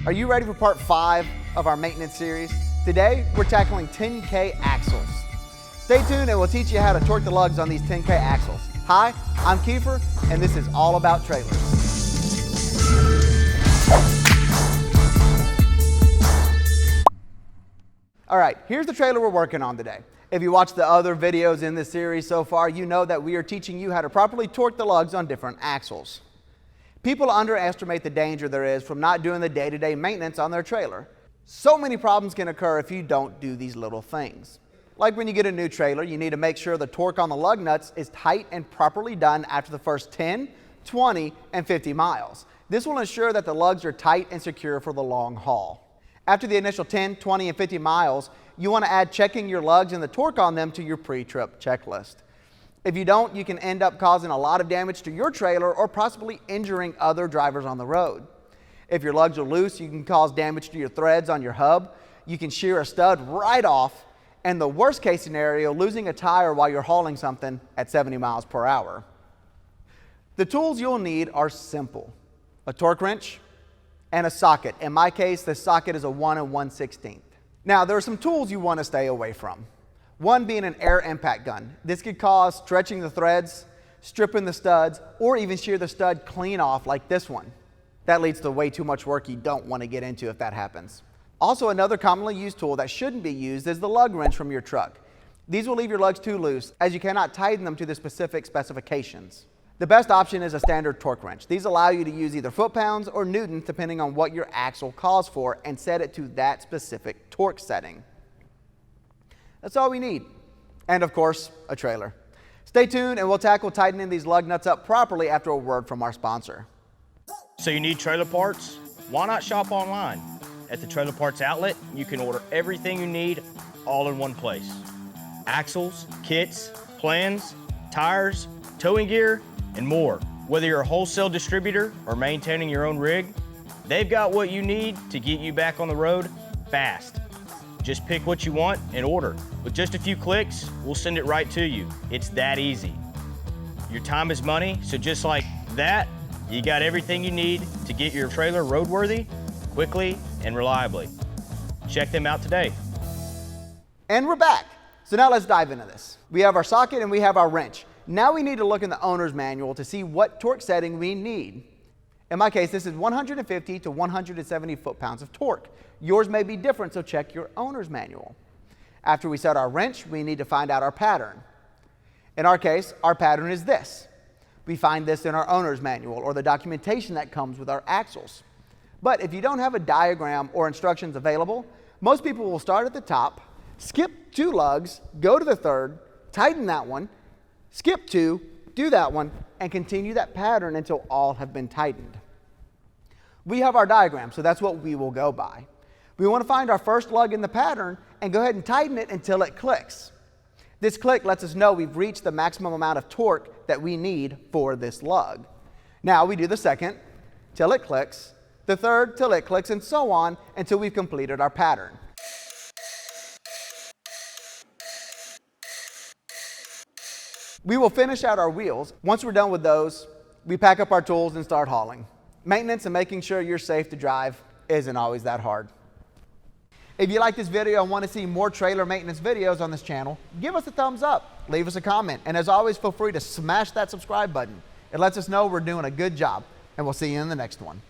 Are you ready for part 5 of our maintenance series? Today, we're tackling 10K axles. Stay tuned and we'll teach you how to torque the lugs on these 10K axles. Hi, I'm Kiefer, and this is all about trailers. All right, here's the trailer we're working on today. If you watched the other videos in this series so far, you know that we are teaching you how to properly torque the lugs on different axles. People underestimate the danger there is from not doing the day-to-day maintenance on their trailer. So many problems can occur if you don't do these little things. Like when you get a new trailer, you need to make sure the torque on the lug nuts is tight and properly done after the first 10, 20, and 50 miles. This will ensure that the lugs are tight and secure for the long haul. After the initial 10, 20, and 50 miles, you want to add checking your lugs and the torque on them to your pre-trip checklist. If you don't, you can end up causing a lot of damage to your trailer or possibly injuring other drivers on the road. If your lugs are loose, you can cause damage to your threads on your hub. You can shear a stud right off, and the worst case scenario, losing a tire while you're hauling something at 70 miles per hour. The tools you'll need are simple: a torque wrench and a socket. In my case, the socket is a 1 1/16. Now, there are some tools you want to stay away from. One being an air impact gun. This could cause stretching the threads, stripping the studs, or even shear the stud clean off like this one. That leads to way too much work you don't want to get into if that happens. Also, another commonly used tool that shouldn't be used is the lug wrench from your truck. These will leave your lugs too loose, as you cannot tighten them to the specific specifications. The best option is a standard torque wrench. These allow you to use either foot-pounds or newtons depending on what your axle calls for and set it to that specific torque setting. That's all we need. And of course, a trailer. Stay tuned and we'll tackle tightening these lug nuts up properly after a word from our sponsor. So you need trailer parts? Why not shop online? At the Trailer Parts Outlet, you can order everything you need all in one place. Axles, kits, plans, tires, towing gear, and more. Whether you're a wholesale distributor or maintaining your own rig, they've got what you need to get you back on the road fast. Just pick what you want and order. With just a few clicks, we'll send it right to you. It's that easy. Your time is money, so just like that, you got everything you need to get your trailer roadworthy, quickly and reliably. Check them out today. And we're back. So now let's dive into this. We have our socket and we have our wrench. Now we need to look in the owner's manual to see what torque setting we need. In my case, this is 150 to 170 foot-pounds of torque. Yours may be different, so check your owner's manual. After we set our wrench, we need to find out our pattern. In our case, our pattern is this. We find this in our owner's manual or the documentation that comes with our axles. But if you don't have a diagram or instructions available, most people will start at the top, skip 2 lugs, go to the third, tighten that one, skip 2, do that one, and continue that pattern until all have been tightened. We have our diagram, so that's what we will go by. We want to find our first lug in the pattern and go ahead and tighten it until it clicks. This click lets us know we've reached the maximum amount of torque that we need for this lug. Now we do the second till it clicks, the third till it clicks, and so on until we've completed our pattern. We will finish out our wheels. Once we're done with those, we pack up our tools and start hauling. Maintenance and making sure you're safe to drive isn't always that hard. If you like this video and want to see more trailer maintenance videos on this channel, give us a thumbs up, leave us a comment, and as always, feel free to smash that subscribe button. It lets us know we're doing a good job, and we'll see you in the next one.